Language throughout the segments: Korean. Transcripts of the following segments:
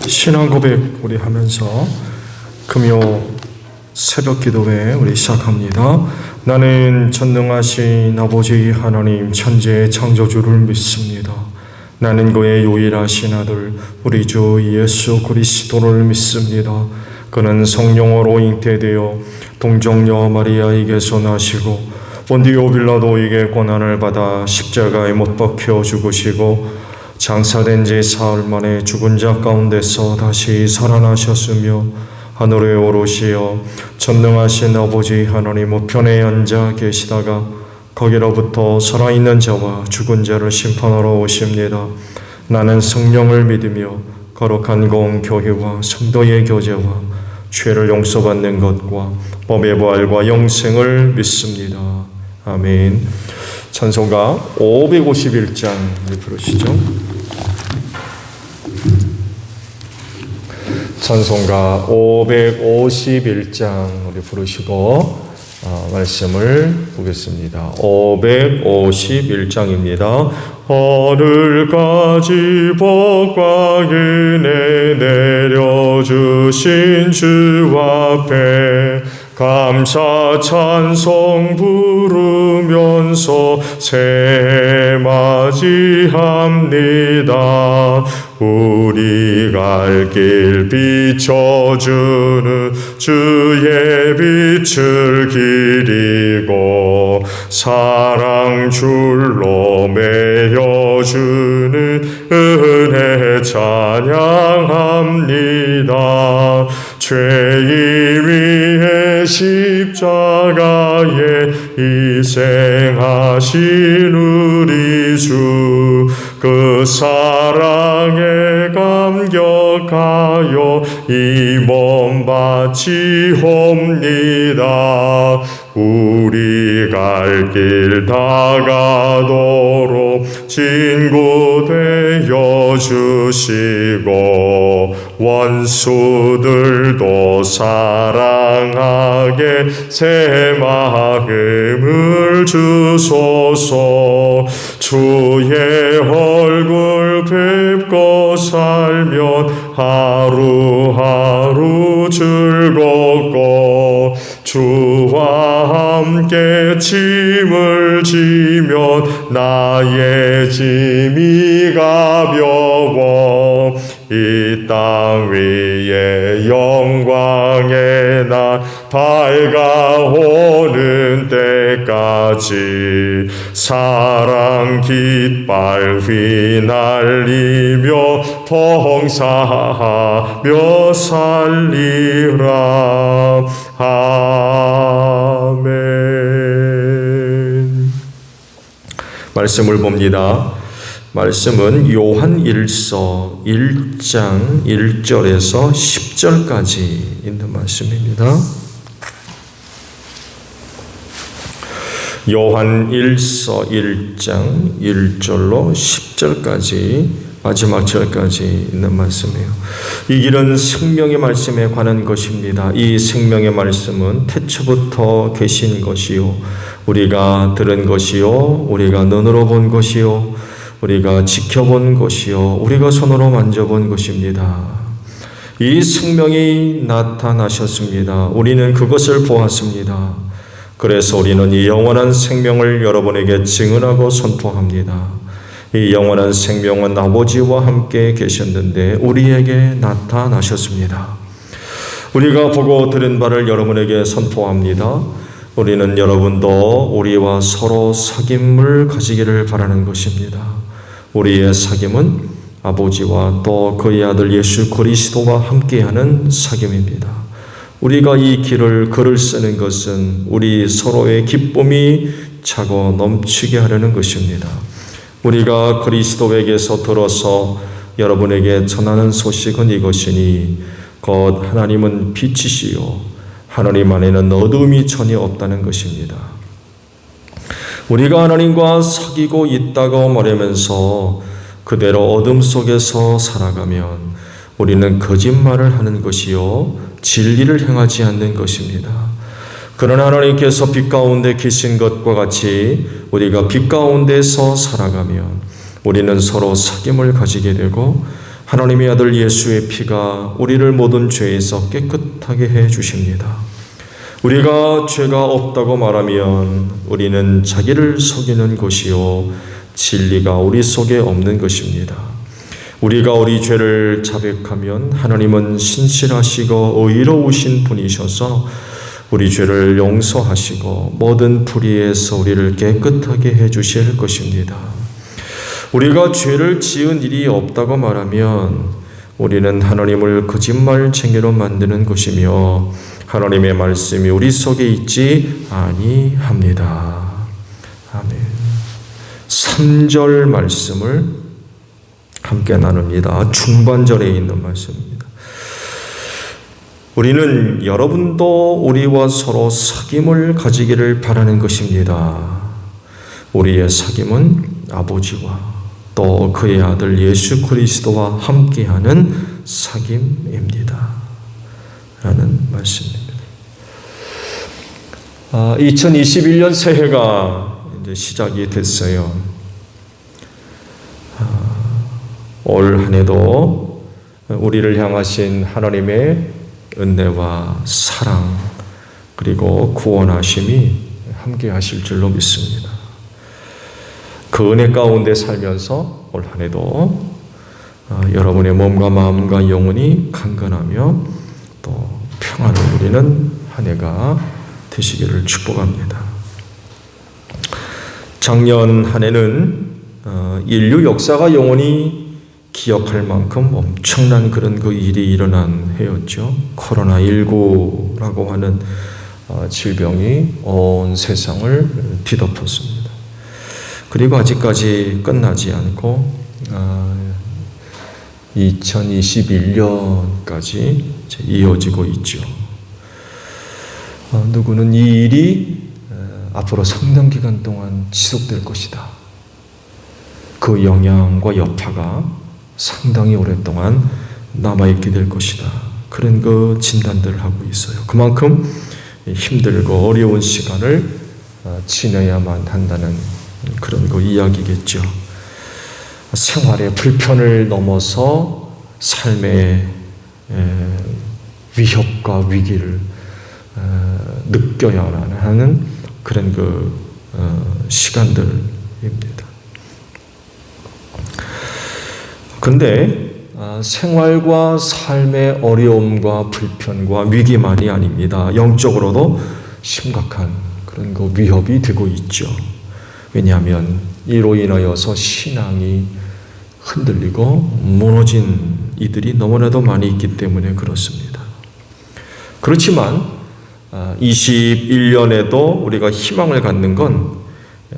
신앙 고백 우리 하면서 금요 새벽 기도회 우리 시작합니다. 나는 전능하신 아버지 하나님 천지의 창조주를 믿습니다. 나는 그의 유일하신 아들 우리 주 예수 그리스도를 믿습니다. 그는 성령으로 잉태되어 동정녀 마리아에게서 나시고 본디오 빌라도에게 고난을 받아 십자가에 못 박혀 죽으시고 장사된 지 사흘 만에 죽은 자 가운데서 다시 살아나셨으며 하늘에 오르시어 전능하신 아버지 하나님 우편에 앉아 계시다가 거기로부터 살아있는 자와 죽은 자를 심판하러 오십니다. 나는 성령을 믿으며 거룩한 공교회와 성도의 교제와 죄를 용서받는 것과 법의 부활과 영생을 믿습니다. 아멘. 찬송가 551장 부르시죠. 찬송가 551장 우리 부르시고 말씀을 보겠습니다. 551장입니다. 하늘까지 복과 은혜 내려주신 주 앞에 감사 찬송 부르면서 새해 맞이합니다. 우리 갈 길 비춰주는 주의 빛을 기리고 사랑 줄로 매여주는 은혜 찬양합니다. 죄인 위에 십자가에 희생하신 우리 주 그 사랑에 감격하여 이 몸 바치옵니다. 우리 갈 길 다가도록 친구 되어 주시고 원수들도 사랑하게 새 마음을 주소서. 주의 얼굴 뵙고 살면 하루하루 즐겁고 주와 함께 짐을 지면 나의 짐이 가벼워. 이 땅 위에 영광의 날 밝아오는 때까지 사랑 깃발 휘날리며 봉사하며 살리라. 아멘. 말씀을 봅니다. 말씀은 요한 1서 1장 1절에서 10절까지 있는 말씀입니다. 요한 1서 1장 1절로 10절까지 마지막 절까지 있는 말씀이에요. 이 길은 생명의 말씀에 관한 것입니다. 이 생명의 말씀은 태초부터 계신 것이요 우리가 들은 것이요 우리가 눈으로 본 것이요 우리가 지켜본 것이요 우리가 손으로 만져본 것입니다. 이 생명이 나타나셨습니다. 우리는 그것을 보았습니다. 그래서 우리는 이 영원한 생명을 여러분에게 증언하고 선포합니다. 이 영원한 생명은 아버지와 함께 계셨는데 우리에게 나타나셨습니다. 우리가 보고 들은 바를 여러분에게 선포합니다. 우리는 여러분도 우리와 서로 사귐을 가지기를 바라는 것입니다. 우리의 사귐은 아버지와 또 그의 아들 예수 그리스도와 함께하는 사귐입니다. 우리가 이 글을 쓰는 것은 우리 서로의 기쁨이 차고 넘치게 하려는 것입니다. 우리가 그리스도에게서 들어서 여러분에게 전하는 소식은 이것이니 곧 하나님은 빛이시요 하나님 안에는 어둠이 전혀 없다는 것입니다. 우리가 하나님과 사귀고 있다고 말하면서 그대로 어둠 속에서 살아가면 우리는 거짓말을 하는 것이요 진리를 행하지 않는 것입니다. 그러나 하나님께서 빛 가운데 계신 것과 같이 우리가 빛 가운데서 살아가면 우리는 서로 사귐을 가지게 되고 하나님의 아들 예수의 피가 우리를 모든 죄에서 깨끗하게 해 주십니다. 우리가 죄가 없다고 말하면 우리는 자기를 속이는 것이요 진리가 우리 속에 없는 것입니다. 우리가 우리 죄를 자백하면 하나님은 신실하시고 의로우신 분이셔서 우리 죄를 용서하시고 모든 불의에서 우리를 깨끗하게 해주실 것입니다. 우리가 죄를 지은 일이 없다고 말하면 우리는 하나님을 거짓말쟁이로 만드는 것이며 하나님의 말씀이 우리 속에 있지 아니합니다. 아멘. 3절 말씀을 함께 나눕니다. 중반절에 있는 말씀입니다. 우리는 여러분도 우리와 서로 사귐을 가지기를 바라는 것입니다. 우리의 사귐은 아버지와 또 그의 아들 예수 그리스도와 함께하는 사귐입니다. 라는 말씀입니다. 2021년 새해가 이제 시작이 됐어요. 올 한 해도 우리를 향하신 하나님의 은혜와 사랑 그리고 구원하심이 함께 하실 줄로 믿습니다. 그 은혜 가운데 살면서 올 한 해도 여러분의 몸과 마음과 영혼이 강건하며 또 평안을 누리는 한 해가 되시기를 축복합니다. 작년 한 해는 인류 역사가 영원히 기억할 만큼 엄청난 그런 그 일이 일어난 해였죠. 코로나19라고 하는 질병이 온 세상을 뒤덮었습니다. 그리고 아직까지 끝나지 않고 2021년까지 이어지고 있죠. 누구는 이 일이 앞으로 상당 기간 동안 지속될 것이다. 그 영향과 여파가 상당히 오랫동안 남아있게 될 것이다. 그런 그 진단들을 하고 있어요. 그만큼 힘들고 어려운 시간을 지내야만 한다는 그런 그 이야기겠죠. 생활의 불편을 넘어서 삶의 위협과 위기를 느껴야 하는 그런 그 시간들입니다. 근데 생활과 삶의 어려움과 불편과 위기만이 아닙니다. 영적으로도 심각한 그런 그 위협이 되고 있죠. 왜냐하면 이로 인하여서 신앙이 흔들리고 무너진 이들이 너무나도 많이 있기 때문에 그렇습니다. 그렇지만 21년에도 우리가 희망을 갖는 건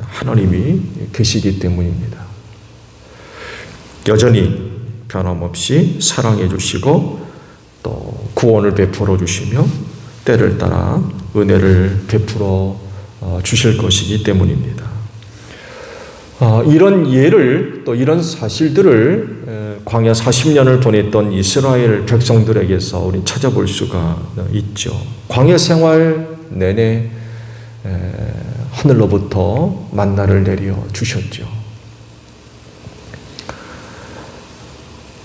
하나님이 계시기 때문입니다. 여전히 변함없이 사랑해 주시고 또 구원을 베풀어 주시며 때를 따라 은혜를 베풀어 주실 것이기 때문입니다. 이런 예를 또 이런 사실들을 광야 40년을 보냈던 이스라엘 백성들에게서 우리 찾아볼 수가 있죠. 광야 생활 내내 하늘로부터 만나를 내려 주셨죠.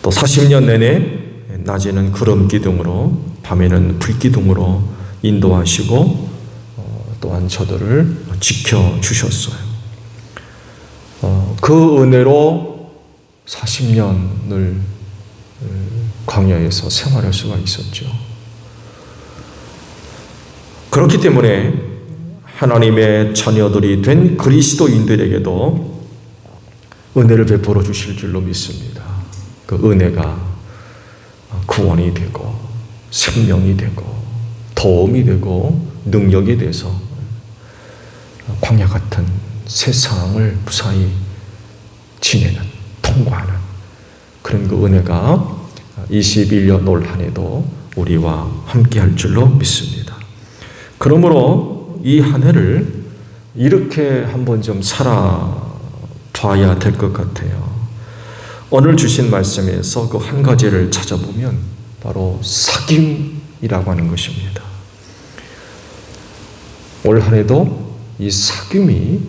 또 40년 내내 낮에는 구름 기둥으로 밤에는 불 기둥으로 인도하시고 또한 저들을 지켜주셨어요. 그 은혜로 40년을 광야에서 생활할 수가 있었죠. 그렇기 때문에 하나님의 자녀들이 된 그리스도인들에게도 은혜를 베풀어 주실 줄로 믿습니다. 그 은혜가 구원이 되고 생명이 되고 도움이 되고 능력이 돼서 광야 같은 세상을 무사히 지내는, 통과하는 그런 그 은혜가 21년 올 한 해도 우리와 함께 할 줄로 믿습니다. 그러므로 이 한 해를 이렇게 한번 좀 살아봐야 될 것 같아요. 오늘 주신 말씀에서 그 한 가지를 찾아보면 바로 사귐이라고 하는 것입니다. 올 한 해도 이 사귐이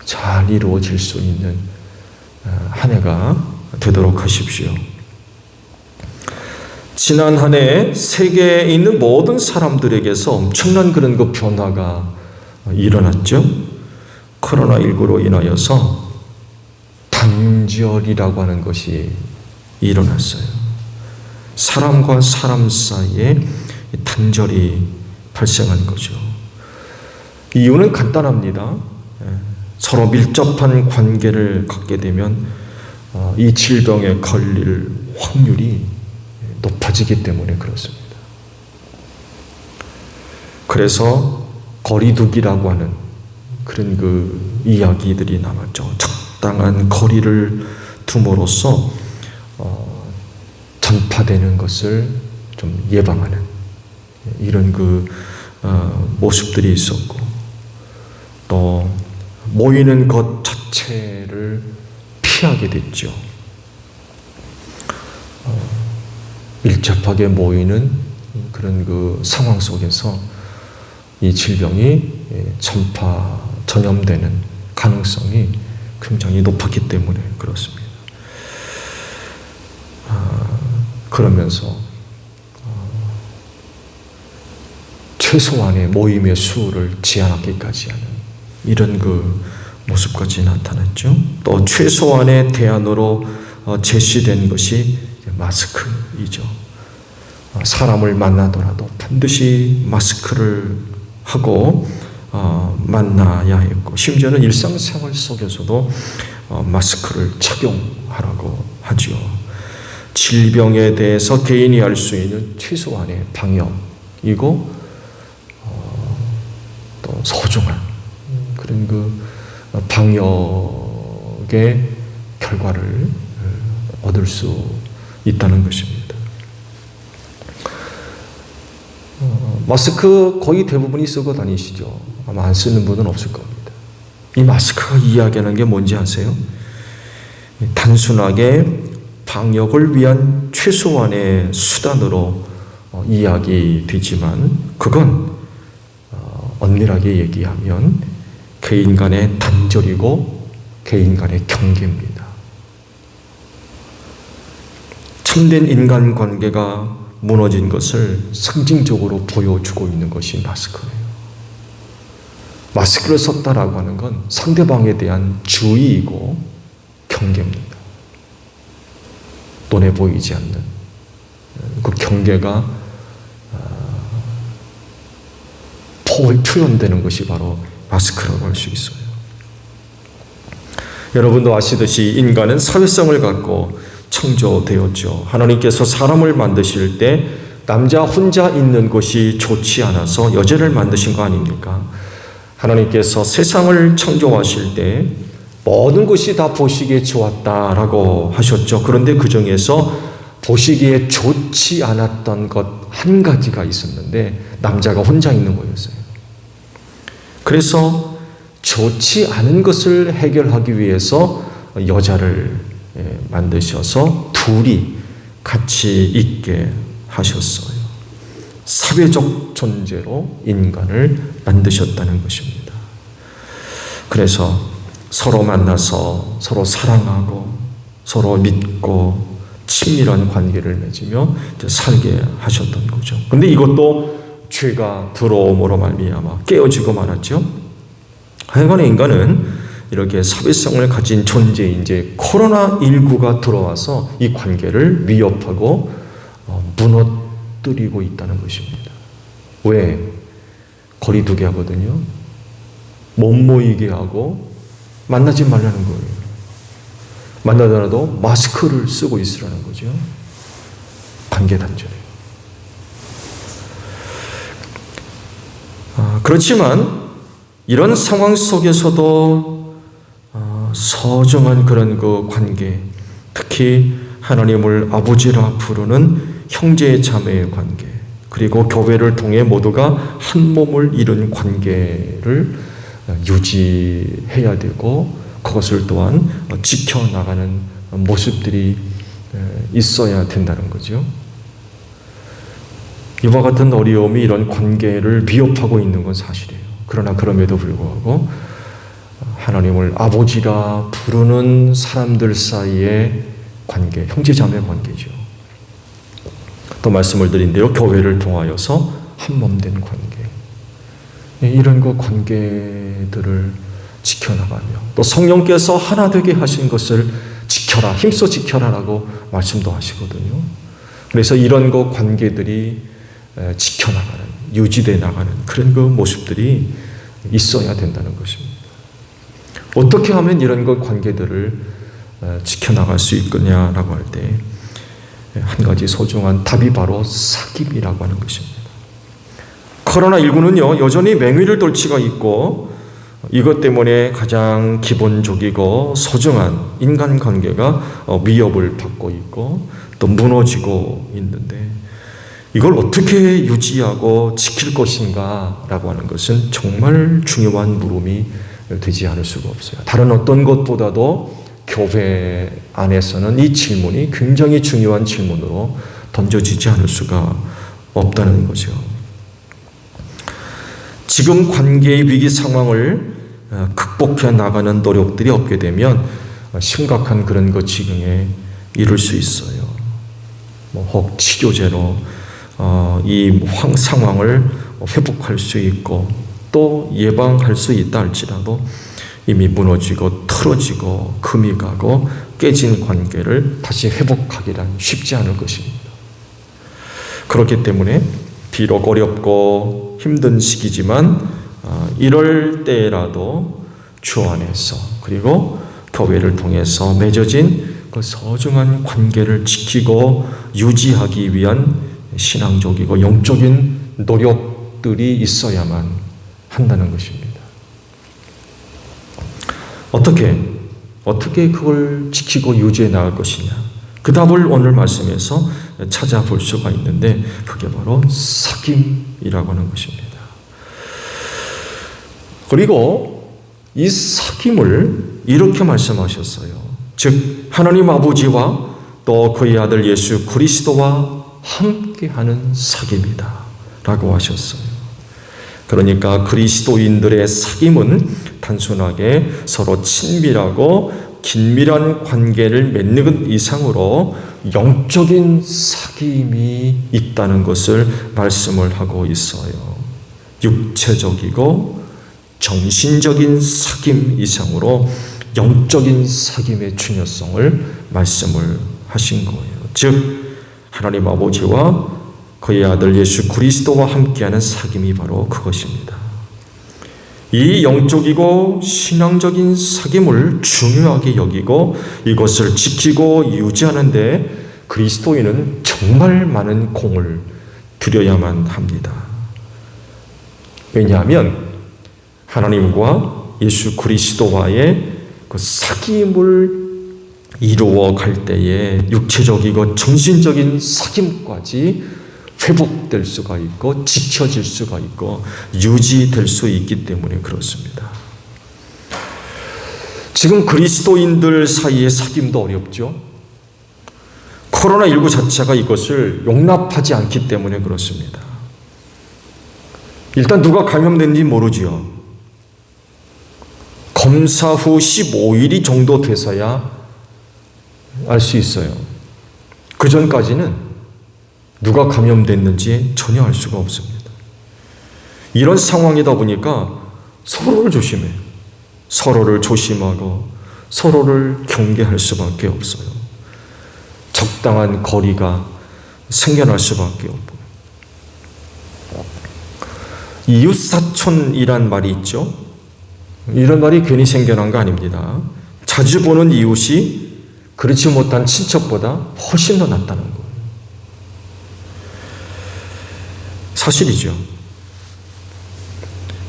잘 이루어질 수 있는 한 해가 되도록 하십시오. 지난 한 해 세계에 있는 모든 사람들에게서 엄청난 그런 그 변화가 일어났죠. 코로나19로 인하여서 단절이라고 하는 것이 일어났어요. 사람과 사람 사이에 단절이 발생한 거죠. 이유는 간단합니다. 서로 밀접한 관계를 갖게 되면 이 질병에 걸릴 확률이 높아지기 때문에 그렇습니다. 그래서 거리두기라고 하는 그런 그 이야기들이 남았죠. 적당한 거리를 둠으로써 전파되는 것을 좀 예방하는 이런 그 모습들이 있었고, 또 모이는 것 자체를 피하게 됐죠. 밀접하게 모이는 그런 그 상황 속에서 이 질병이 전염되는 가능성이 굉장히 높았기 때문에 그렇습니다. 그러면서 최소한의 모임의 수를 제한하기까지 하는 이런 그 모습까지 나타났죠. 또 최소한의 대안으로 제시된 것이 마스크이죠. 사람을 만나더라도 반드시 마스크를 하고 만나야 했고, 심지어는 일상생활 속에서도 마스크를 착용하라고 하죠. 질병에 대해서 개인이 할 수 있는 최소한의 방역이고, 또 소중한 그런 그 방역의 결과를 얻을 수 있다는 것입니다. 마스크 거의 대부분이 쓰고 다니시죠. 아마 안 쓰는 분은 없을 겁니다. 이 마스크가 이야기하는 게 뭔지 아세요? 단순하게 방역을 위한 최소한의 수단으로 이야기되지만, 그건 엄밀하게 얘기하면 개인 간의 단절이고 개인 간의 경계입니다. 참된 인간관계가 무너진 것을 상징적으로 보여주고 있는 것이 마스크예요. 마스크를 썼다라고 하는 건 상대방에 대한 주의이고 경계입니다. 눈에 보이지 않는 그 경계가 표현되는 것이 바로 마스크라고 할 수 있어요. 여러분도 아시듯이 인간은 사회성을 갖고 창조되었죠. 하나님께서 사람을 만드실 때 남자 혼자 있는 것이 좋지 않아서 여자를 만드신 거 아닙니까? 하나님께서 세상을 창조하실 때 모든 것이 다 보시기에 좋았다라고 하셨죠. 그런데 그 중에서 보시기에 좋지 않았던 것 한 가지가 있었는데, 남자가 혼자 있는 거였어요. 그래서 좋지 않은 것을 해결하기 위해서 여자를 만드셔서 둘이 같이 있게 하셨어요. 사회적 존재로 인간을 만드셨다는 것입니다. 그래서 서로 만나서 서로 사랑하고 서로 믿고 친밀한 관계를 맺으며 살게 하셨던 거죠. 그런데 이것도 죄가 들어옴으로 말미암아 깨어지고 말았죠. 하여간에 인간은 이렇게 사회성을 가진 존재인 이제 코로나19가 들어와서 이 관계를 위협하고 무너뜨리고 있다는 것입니다. 왜? 거리두기 하거든요. 못 모이게 하고 만나지 말라는 거예요. 만나더라도 마스크를 쓰고 있으라는 거죠. 관계 단절이에요. 그렇지만 이런 상황 속에서도 소중한 그런 그 관계, 특히 하나님을 아버지라 부르는 형제 자매의 관계, 그리고 교회를 통해 모두가 한 몸을 이룬 관계를 유지해야 되고, 그것을 또한 지켜나가는 모습들이 있어야 된다는 거죠. 이와 같은 어려움이 이런 관계를 위협하고 있는 건 사실이에요. 그러나 그럼에도 불구하고 하나님을 아버지라 부르는 사람들 사이의 관계, 형제자매 관계죠. 또 말씀을 드린 대로 교회를 통하여서 한몸된 관계, 이런 그 관계들을 지켜나가며 또 성령께서 하나 되게 하신 것을 지켜라, 힘써 지켜라라고 말씀도 하시거든요. 그래서 이런 그 관계들이 지켜나가는, 유지돼 나가는 그런 그 모습들이 있어야 된다는 것입니다. 어떻게 하면 이런 그 관계들을 지켜나갈 수 있겠냐라고 할 때 한 가지 소중한 답이 바로 사귐이라고 하는 것입니다. 코로나19는요, 여전히 맹위를 돌 수가 있고 이것 때문에 가장 기본적이고 소중한 인간관계가 위협을 받고 있고 또 무너지고 있는데 이걸 어떻게 유지하고 지킬 것인가 라고 하는 것은 정말 중요한 물음이 되지 않을 수가 없어요. 다른 어떤 것보다도 교회 안에서는 이 질문이 굉장히 중요한 질문으로 던져지지 않을 수가 없다는 거죠. 지금 관계의 위기 상황을 극복해 나가는 노력들이 없게 되면 심각한 그런 것 지경에 이를 수 있어요. 혹 치료제로 이 상황을 회복할 수 있고 또 예방할 수 있다 할지라도 이미 무너지고 틀어지고 금이 가고 깨진 관계를 다시 회복하기란 쉽지 않을 것입니다. 그렇기 때문에 비록 어렵고 힘든 시기지만 이럴 때라도 주 안에서 그리고 교회를 통해서 맺어진 그 소중한 관계를 지키고 유지하기 위한 신앙적이고 영적인 노력들이 있어야만 한다는 것입니다. 어떻게 그걸 지키고 유지해 나갈 것이냐? 그 답을 오늘 말씀에서 찾아볼 수가 있는데 그게 바로 사귐이라고 하는 것입니다. 그리고 이 사귐을 이렇게 말씀하셨어요. 즉 하나님 아버지와 또 그의 아들 예수 그리스도와 함께하는 사귐이다 라고 하셨어요. 그러니까 그리스도인들의 사귐은 단순하게 서로 친밀하고 긴밀한 관계를 맺는 것 이상으로 영적인 사귐이 있다는 것을 말씀을 하고 있어요. 육체적이고 정신적인 사귐 이상으로 영적인 사귐의 중요성을 말씀을 하신 거예요. 즉 하나님 아버지와 그의 아들 예수 그리스도와 함께하는 사귐이 바로 그것입니다. 이 영적이고 신앙적인 사귐을 중요하게 여기고 이것을 지키고 유지하는 데 그리스도인은 정말 많은 공을 들여야만 합니다. 왜냐하면 하나님과 예수 그리스도와의 그 사귐을 이루어 갈 때에 육체적이고 정신적인 사귐까지 회복될 수가 있고 지켜질 수가 있고 유지될 수 있기 때문에 그렇습니다. 지금 그리스도인들 사이의 사귐도 어렵죠. 코로나19 자체가 이것을 용납하지 않기 때문에 그렇습니다. 일단 누가 감염된지 모르지요. 검사 후 15일이 정도 돼서야 알 수 있어요. 그 전까지는 누가 감염됐는지 전혀 알 수가 없습니다. 이런 상황이다 보니까 서로를 조심해요. 서로를 조심하고 서로를 경계할 수밖에 없어요. 적당한 거리가 생겨날 수밖에 없고. 이웃사촌이란 말이 있죠. 이런 말이 괜히 생겨난 거 아닙니다. 자주 보는 이웃이 그렇지 못한 친척보다 훨씬 더 낫다는 거예요. 사실이죠.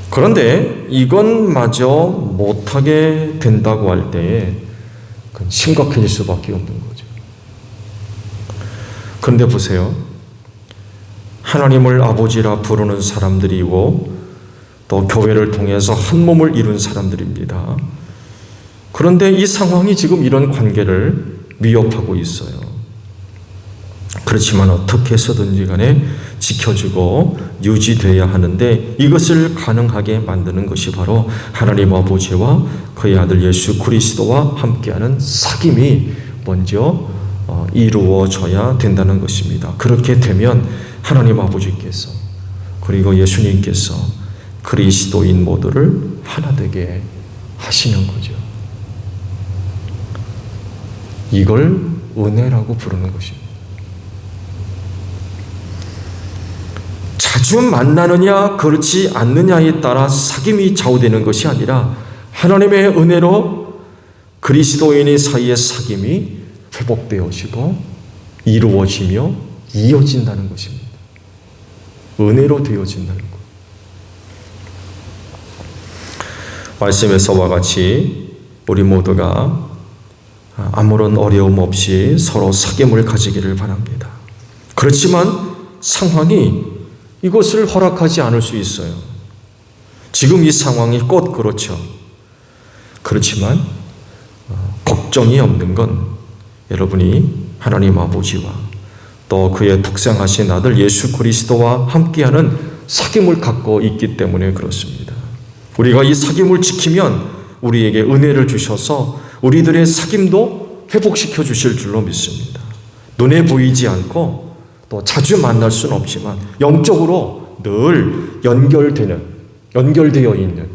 그런데 이건마저 못하게 된다고 할 때에 그건 심각해질 수밖에 없는 거죠. 그런데 보세요. 하나님을 아버지라 부르는 사람들이고 또 교회를 통해서 한 몸을 이룬 사람들입니다. 그런데 이 상황이 지금 이런 관계를 위협하고 있어요. 그렇지만 어떻게 해서든지 간에 지켜주고 유지되어야 하는데 이것을 가능하게 만드는 것이 바로 하나님 아버지와 그의 아들 예수 그리스도와 함께하는 사귐이 먼저 이루어져야 된다는 것입니다. 그렇게 되면 하나님 아버지께서 그리고 예수님께서 그리스도인 모두를 하나 되게 하시는 거죠. 이걸 은혜라고 부르는 것입니다. 자주 만나느냐 그렇지 않느냐에 따라 사귐이 좌우되는 것이 아니라 하나님의 은혜로 그리스도인의 사이의 사귐이 회복되어지고 이루어지며 이어진다는 것입니다. 은혜로 되어진다는 것. 말씀에서와 같이 우리 모두가 아무런 어려움 없이 서로 사귐을 가지기를 바랍니다. 그렇지만 상황이 이것을 허락하지 않을 수 있어요. 지금 이 상황이 곧 그렇죠. 그렇지만 걱정이 없는 건 여러분이 하나님 아버지와 또 그의 독생하신 아들 예수 그리스도와 함께하는 사귐을 갖고 있기 때문에 그렇습니다. 우리가 이 사귐을 지키면 우리에게 은혜를 주셔서 우리들의 사귐도 회복시켜 주실 줄로 믿습니다. 눈에 보이지 않고 또 자주 만날 수는 없지만 영적으로 늘 연결되어 있는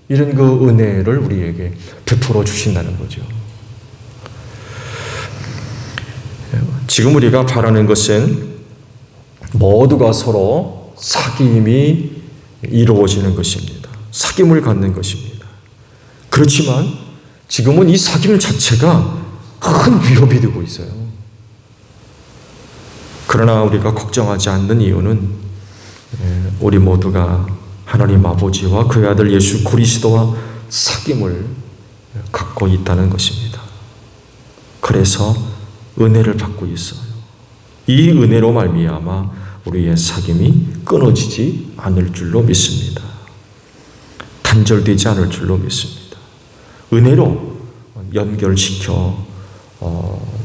이런 그 은혜를 우리에게 베풀어 주신다는 거죠. 지금 우리가 바라는 것은 모두가 서로 사귐이 이루어지는 것입니다. 사귐을 갖는 것입니다. 그렇지만 지금은 이 사귐 자체가 큰 위협이 되고 있어요. 그러나 우리가 걱정하지 않는 이유는 우리 모두가 하나님 아버지와 그의 아들 예수 그리스도와 사귐을 갖고 있다는 것입니다. 그래서 은혜를 받고 있어요. 이 은혜로 말미암아 우리의 사귐이 끊어지지 않을 줄로 믿습니다. 단절되지 않을 줄로 믿습니다. 은혜로 연결시켜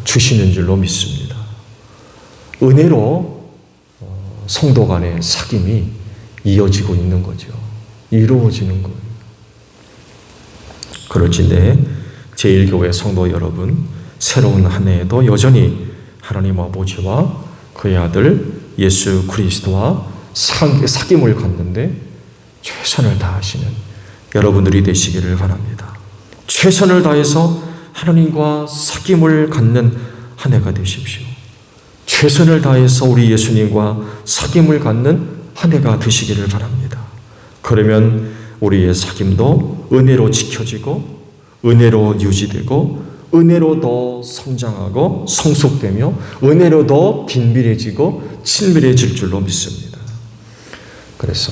주시는 줄로 믿습니다. 은혜로 성도 간의 사귐이 이어지고 있는 거죠. 이루어지는 거예요. 그럴진데 제1교회 성도 여러분, 새로운 한 해에도 여전히 하나님 아버지와 그의 아들 예수 그리스도와 사귐을 갖는데 최선을 다하시는 여러분들이 되시기를 바랍니다. 최선을 다해서 하나님과 사귐을 갖는 한 해가 되십시오. 최선을 다해서 우리 예수님과 사귐을 갖는 한 해가 되시기를 바랍니다. 그러면 우리의 사귐도 은혜로 지켜지고 은혜로 유지되고 은혜로 더 성장하고 성숙되며 은혜로 더 긴밀해지고 친밀해질 줄로 믿습니다. 그래서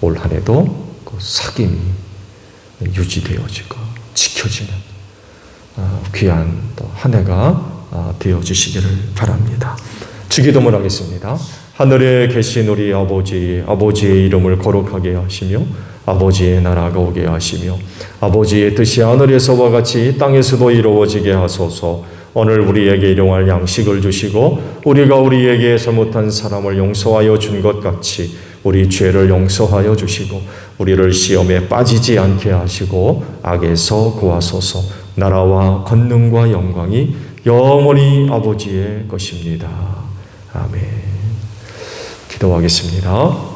올 한 해도 그 사귐이 유지되어지고 지켜지는 귀한 또 한 해가 되어주시기를 바랍니다. 주기도문 하겠습니다. 하늘에 계신 우리 아버지, 아버지의 이름을 거룩하게 하시며 아버지의 나라가 오게 하시며 아버지의 뜻이 하늘에서와 같이 땅에서도 이루어지게 하소서. 오늘 우리에게 일용할 양식을 주시고 우리가 우리에게 잘못한 사람을 용서하여 준 것 같이 우리 죄를 용서하여 주시고 우리를 시험에 빠지지 않게 하시고 악에서 구하소서. 나라와 권능과 영광이 영원히 아버지의 것입니다. 아멘. 기도하겠습니다.